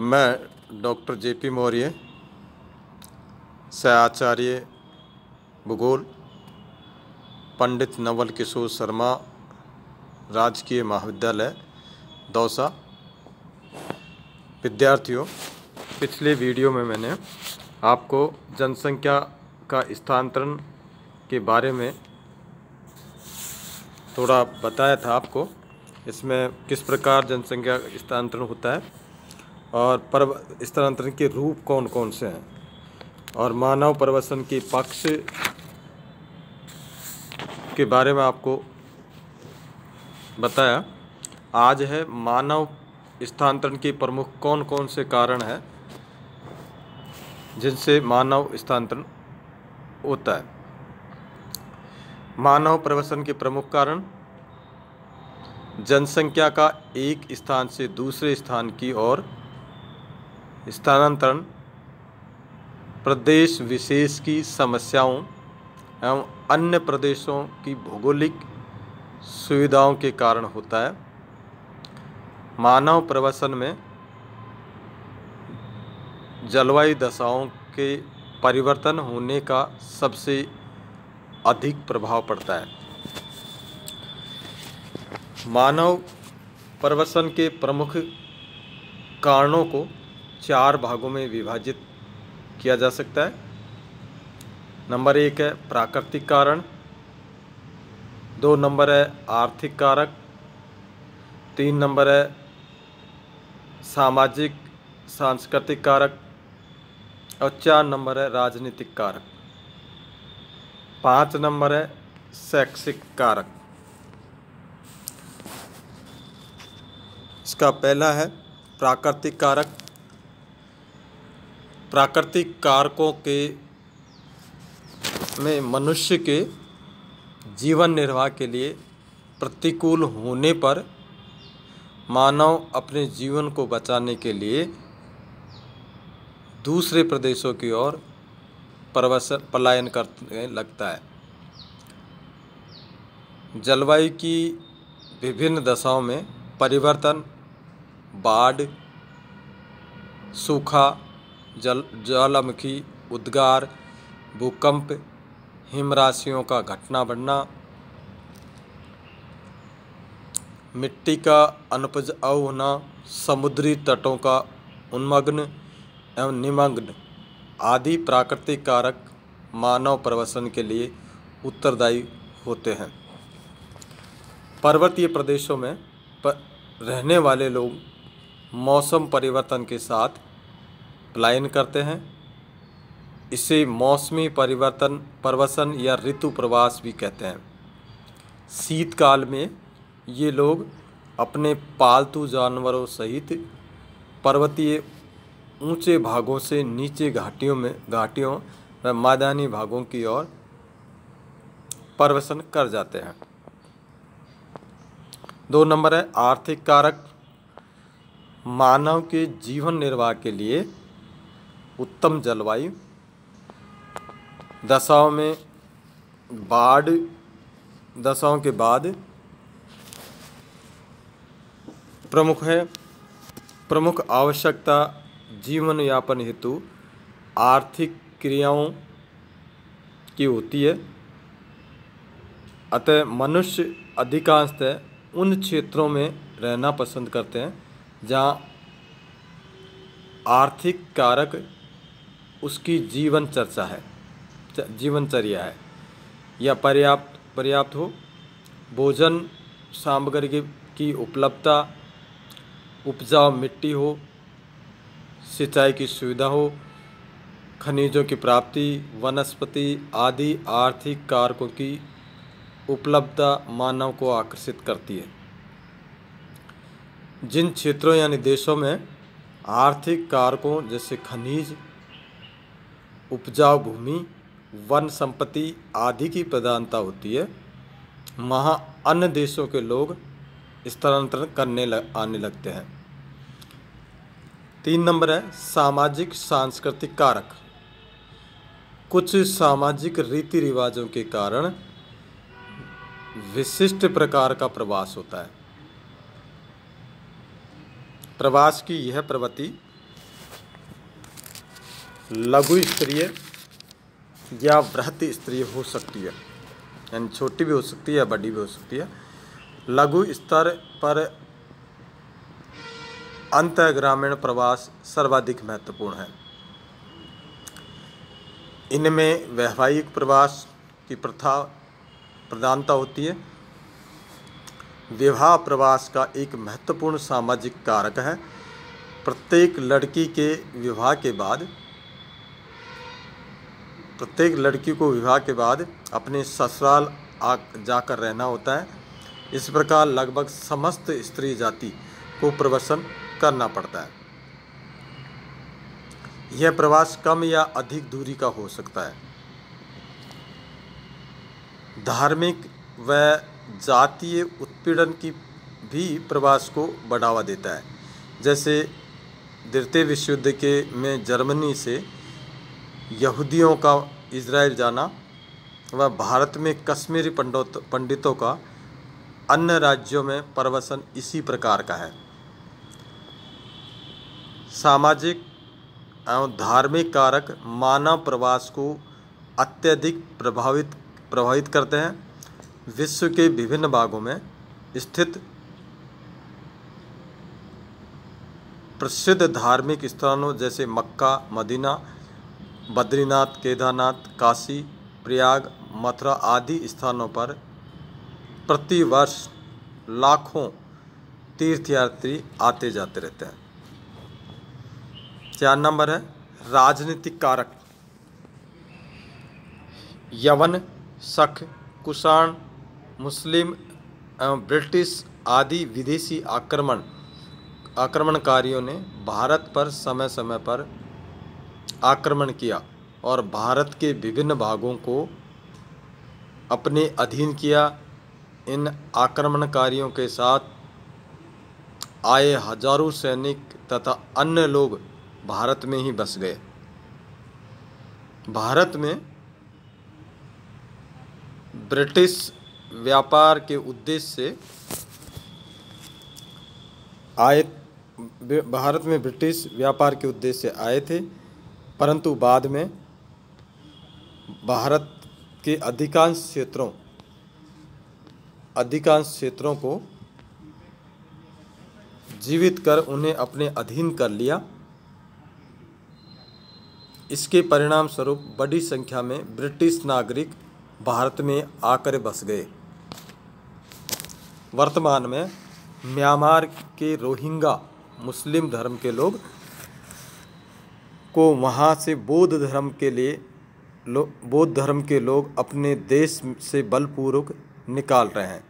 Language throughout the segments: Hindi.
मैं डॉक्टर JP मौर्य, सहआचार्य भूगोल, पंडित नवल किशोर शर्मा राजकीय महाविद्यालय दौसा। विद्यार्थियों, पिछले वीडियो में मैंने आपको जनसंख्या का स्थानांतरण के बारे में थोड़ा बताया था आपको। इसमें किस प्रकार जनसंख्या स्थानांतरण होता है और स्थानांतरण के रूप कौन कौन से हैं और मानव प्रवसन के पक्ष के बारे में आपको बताया। आज है मानव स्थानांतरण के प्रमुख कौन कौन से कारण हैं जिनसे मानव स्थानांतरण होता है। मानव प्रवसन के प्रमुख कारण: जनसंख्या का एक स्थान से दूसरे स्थान की ओर स्थानांतरण, प्रदेश विशेष की समस्याओं एवं अन्य प्रदेशों की भौगोलिक सुविधाओं के कारण होता है। मानव प्रवसन में जलवायु दशाओं के परिवर्तन होने का सबसे अधिक प्रभाव पड़ता है। मानव प्रवसन के प्रमुख कारणों को 4 भागों में विभाजित किया जा सकता है। नंबर 1 है प्राकृतिक कारण, 2 नंबर है आर्थिक कारक, 3 नंबर है सामाजिक सांस्कृतिक कारक और 4 नंबर है राजनीतिक कारक, 5 नंबर है शैक्षिक कारक। इसका पहला है प्राकृतिक कारक। प्राकृतिक कारकों के में मनुष्य के जीवन निर्वाह के लिए प्रतिकूल होने पर मानव अपने जीवन को बचाने के लिए दूसरे प्रदेशों की ओर पलायन करने लगता है। जलवायु की विभिन्न दशाओं में परिवर्तन, बाढ़, सूखा, ज्वालामुखी उद्गार, भूकंप, हिमराशियों का घटना बढ़ना, मिट्टी का अनुपजाऊ होना, समुद्री तटों का उन्मग्न एवं निमग्न आदि प्राकृतिक कारक मानव प्रवसन के लिए उत्तरदायी होते हैं। पर्वतीय प्रदेशों में रहने वाले लोग मौसम परिवर्तन के साथ पलायन करते हैं। इसे मौसमी प्रवसन या ऋतु प्रवास भी कहते हैं। शीतकाल में ये लोग अपने पालतू जानवरों सहित पर्वतीय ऊंचे भागों से नीचे घाटियों व मैदानी भागों की ओर प्रवसन कर जाते हैं। 2 नंबर है आर्थिक कारक। मानव के जीवन निर्वाह के लिए उत्तम जलवायु दशाओं में बाढ़ दशाओं के बाद प्रमुख आवश्यकता जीवन यापन हेतु आर्थिक क्रियाओं की होती है। अतः मनुष्य अधिकांशतः उन क्षेत्रों में रहना पसंद करते हैं जहाँ आर्थिक कारक उसकी जीवनचर्या है या पर्याप्त हो, भोजन सामग्री की उपलब्धता, उपजाऊ मिट्टी हो, सिंचाई की सुविधा हो, खनिजों की प्राप्ति, वनस्पति आदि आर्थिक कारकों की उपलब्धता मानव को आकर्षित करती है। जिन क्षेत्रों यानी देशों में आर्थिक कारकों जैसे खनिज, उपजाऊ भूमि, वन संपत्ति आदि की प्रधानता होती है, वहाँ अन्य देशों के लोग स्थानांतरण आने लगते हैं। 3 नंबर है सामाजिक सांस्कृतिक कारक। कुछ सामाजिक रीति रिवाजों के कारण विशिष्ट प्रकार का प्रवास होता है। प्रवास की यह प्रवृत्ति लघु स्तरीय या बृहत स्तरीय हो सकती है, यानी छोटी भी हो सकती है या बड़ी भी हो सकती है। लघु स्तर पर अंतःग्रामीण प्रवास सर्वाधिक महत्वपूर्ण है। इनमें वैवाहिक प्रवास की प्रधानता होती है। विवाह प्रवास का एक महत्वपूर्ण सामाजिक कारक है। प्रत्येक लड़की को विवाह के बाद अपने ससुराल जाकर रहना होता है। इस प्रकार लगभग समस्त स्त्री जाति को प्रवासन करना पड़ता है। यह प्रवास कम या अधिक दूरी का हो सकता है। धार्मिक व जातीय उत्पीड़न की भी प्रवास को बढ़ावा देता है। जैसे द्वितीय विश्व युद्ध में जर्मनी से यहूदियों का इजराइल जाना व भारत में कश्मीरी पंडितों का अन्य राज्यों में प्रवासन इसी प्रकार का है। सामाजिक एवं धार्मिक कारक मानव प्रवास को अत्यधिक प्रभावित करते हैं। विश्व के विभिन्न भागों में स्थित प्रसिद्ध धार्मिक स्थानों जैसे मक्का, मदीना, बद्रीनाथ, केदारनाथ, काशी, प्रयाग, मथुरा आदि स्थानों पर प्रतिवर्ष लाखों तीर्थयात्री आते जाते रहते हैं। 4 नंबर है राजनीतिक कारक। यवन, शक, कुषाण, मुस्लिम एवं ब्रिटिश आदि विदेशी आक्रमणकारियों ने भारत पर समय समय पर आक्रमण किया और भारत के विभिन्न भागों को अपने अधीन किया। इन आक्रमणकारियों के साथ आए हजारों सैनिक तथा अन्य लोग भारत में ही बस गए। भारत में ब्रिटिश व्यापार के उद्देश्य से आए थे, परंतु बाद में भारत के अधिकांश क्षेत्रों को जीवित कर उन्हें अपने अधीन कर लिया। इसके परिणाम स्वरूप बड़ी संख्या में ब्रिटिश नागरिक भारत में आकर बस गए। वर्तमान में म्यांमार के रोहिंग्या मुस्लिम धर्म के लोग को वहाँ से बौद्ध धर्म के लोग अपने देश से बलपूर्वक निकाल रहे हैं।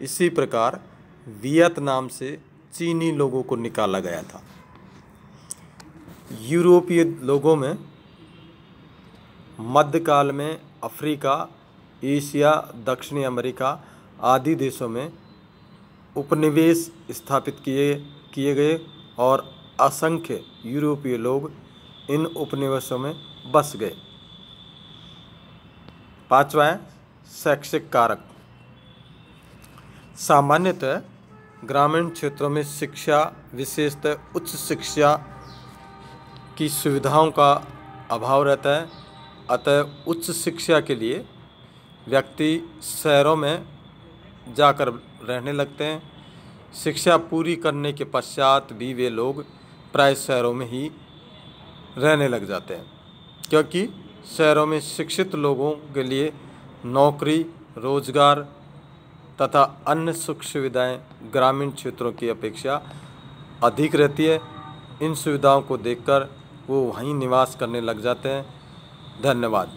इसी प्रकार वियतनाम से चीनी लोगों को निकाला गया था। यूरोपीय लोगों में मध्यकाल में अफ्रीका, एशिया, दक्षिणी अमेरिका आदि देशों में उपनिवेश स्थापित किए गए और असंख्य यूरोपीय लोग इन उपनिवेशों में बस गए। 5वां है शैक्षिक कारक। सामान्यतः ग्रामीण क्षेत्रों में शिक्षा, विशेषतः उच्च शिक्षा की सुविधाओं का अभाव रहता है। अतः उच्च शिक्षा के लिए व्यक्ति शहरों में जाकर रहने लगते हैं। शिक्षा पूरी करने के पश्चात भी वे लोग प्राय शहरों में ही रहने लग जाते हैं, क्योंकि शहरों में शिक्षित लोगों के लिए नौकरी, रोजगार तथा अन्य सुख सुविधाएं ग्रामीण क्षेत्रों की अपेक्षा अधिक रहती है। इन सुविधाओं को देखकर वो वहीं निवास करने लग जाते हैं। धन्यवाद।